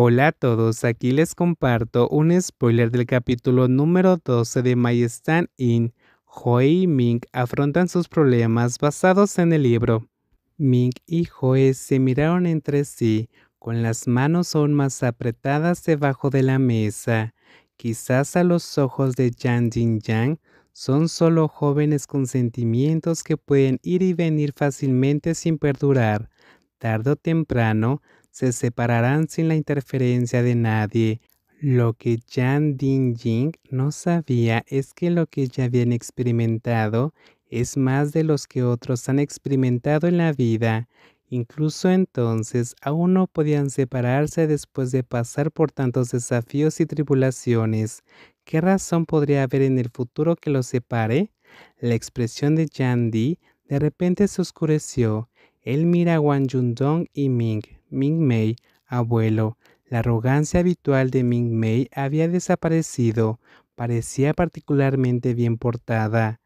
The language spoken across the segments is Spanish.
Hola a todos, aquí les comparto un spoiler del capítulo número 12 de My Stand In. Joe y Ming afrontan sus problemas basados en el libro. Ming y Joe se miraron entre sí, con las manos aún más apretadas debajo de la mesa. Quizás a los ojos de Yang Jin Yang son solo jóvenes con sentimientos que pueden ir y venir fácilmente sin perdurar. Tarde o temprano se separarán sin la interferencia de nadie. Lo que Yang Jin no sabía es que lo que ya habían experimentado es más de los que otros han experimentado en la vida. Incluso entonces aún no podían separarse después de pasar por tantos desafíos y tribulaciones. ¿Qué razón podría haber en el futuro que los separe? La expresión de Yandy de repente se oscureció. Él mira a Wang Yundong y Ming Mei, abuelo. La arrogancia habitual de Ming Mei había desaparecido. Parecía particularmente bien portada.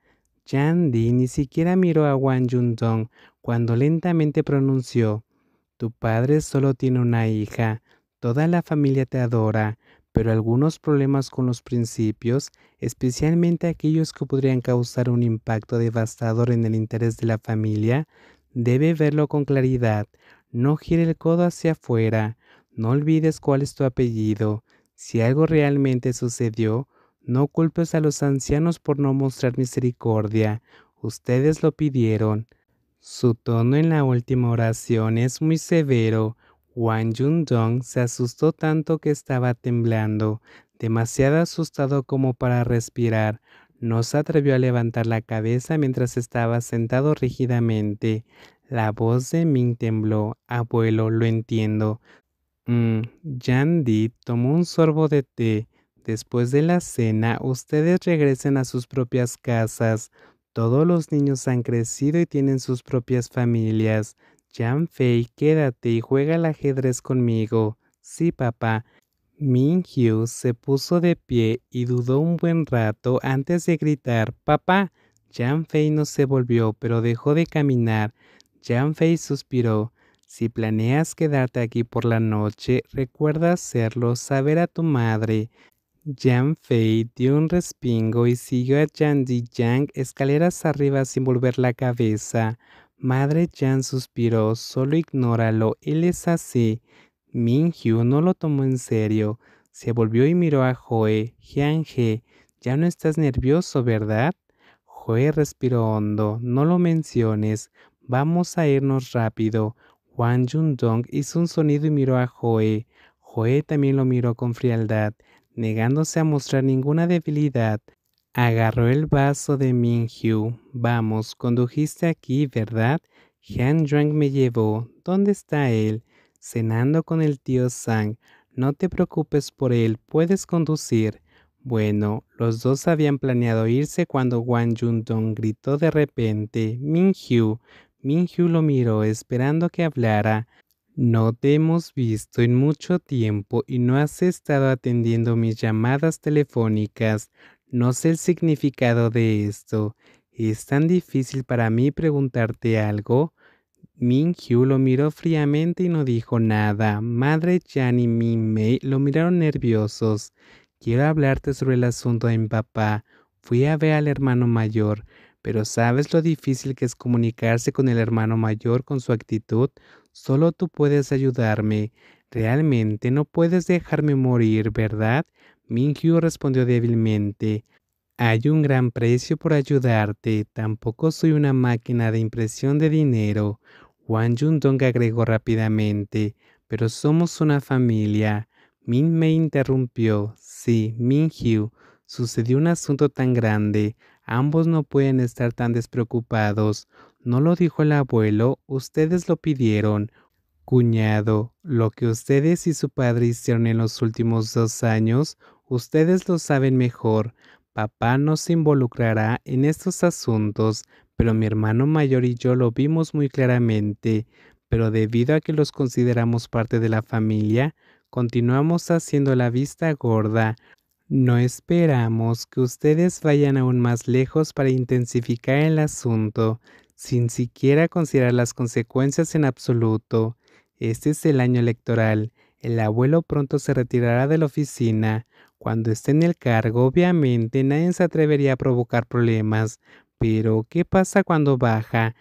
Yandy ni siquiera miró a Wang Yundong cuando lentamente pronunció: tu padre solo tiene una hija, toda la familia te adora, pero algunos problemas con los principios, especialmente aquellos que podrían causar un impacto devastador en el interés de la familia, debe verlo con claridad. No gire el codo hacia afuera, no olvides cuál es tu apellido. Si algo realmente sucedió, no culpes a los ancianos por no mostrar misericordia. Ustedes lo pidieron. Su tono en la última oración es muy severo. Wang Yundong se asustó tanto que estaba temblando, demasiado asustado como para respirar. No se atrevió a levantar la cabeza mientras estaba sentado rígidamente. La voz de Ming tembló. Abuelo, lo entiendo. Yandy tomó un sorbo de té. Después de la cena, ustedes regresen a sus propias casas. Todos los niños han crecido y tienen sus propias familias. Yan Fei, quédate y juega al ajedrez conmigo. Sí, papá. Min Hugh se puso de pie y dudó un buen rato antes de gritar: «¡Papá!». Yan Fei no se volvió, pero dejó de caminar. Yan Fei suspiró. «Si planeas quedarte aquí por la noche, recuerda hacerlo saber a tu madre». Yan Fei dio un respingo y siguió a Yan Yang escaleras arriba sin volver la cabeza. Madre Yan suspiró: «Solo ignóralo, él es así». Min Hugh no lo tomó en serio. Se volvió y miró a Joe. «Jian-he, ya no estás nervioso, ¿verdad?». Joe respiró hondo. «No lo menciones. Vamos a irnos rápido». Wang Yundong hizo un sonido y miró a Joe. Joe también lo miró con frialdad, negándose a mostrar ninguna debilidad. Agarró el vaso de Min Hugh. «Vamos, condujiste aquí, ¿verdad?». «Han Yuan me llevó». «¿Dónde está él?». «Cenando con el tío Sang». «No te preocupes por él, puedes conducir». Bueno, los dos habían planeado irse cuando Wang Yundong gritó de repente: «Min Hugh». Min Hugh lo miró esperando que hablara. «No te hemos visto en mucho tiempo y no has estado atendiendo mis llamadas telefónicas. No sé el significado de esto. ¿Es tan difícil para mí preguntarte algo?». Min Hugh lo miró fríamente y no dijo nada. Madre Jan y Min Mei lo miraron nerviosos. «Quiero hablarte sobre el asunto de mi papá. Fui a ver al hermano mayor, pero ¿sabes lo difícil que es comunicarse con el hermano mayor con su actitud? Solo tú puedes ayudarme. Realmente no puedes dejarme morir, ¿verdad?». Min Hugh respondió débilmente: «Hay un gran precio por ayudarte. Tampoco soy una máquina de impresión de dinero». Wang Yundong agregó rápidamente: «Pero somos una familia». Min me interrumpió: «Sí, Min Hugh, sucedió un asunto tan grande. Ambos no pueden estar tan despreocupados. No lo dijo el abuelo, ustedes lo pidieron». «Cuñado, lo que ustedes y su padre hicieron en los últimos 2 años, ustedes lo saben mejor. Papá no se involucrará en estos asuntos, pero mi hermano mayor y yo lo vimos muy claramente. Pero debido a que los consideramos parte de la familia, continuamos haciendo la vista gorda. No esperamos que ustedes vayan aún más lejos para intensificar el asunto, sin siquiera considerar las consecuencias en absoluto. Este es el año electoral. El abuelo pronto se retirará de la oficina. Cuando esté en el cargo, obviamente nadie se atrevería a provocar problemas. Pero, ¿qué pasa cuando baja?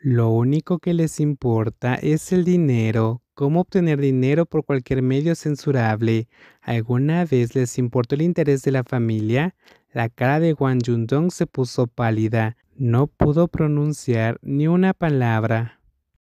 Lo único que les importa es el dinero. Cómo obtener dinero por cualquier medio censurable. ¿Alguna vez les importó el interés de la familia? La cara de Wang Yundong se puso pálida. No pudo pronunciar ni una palabra.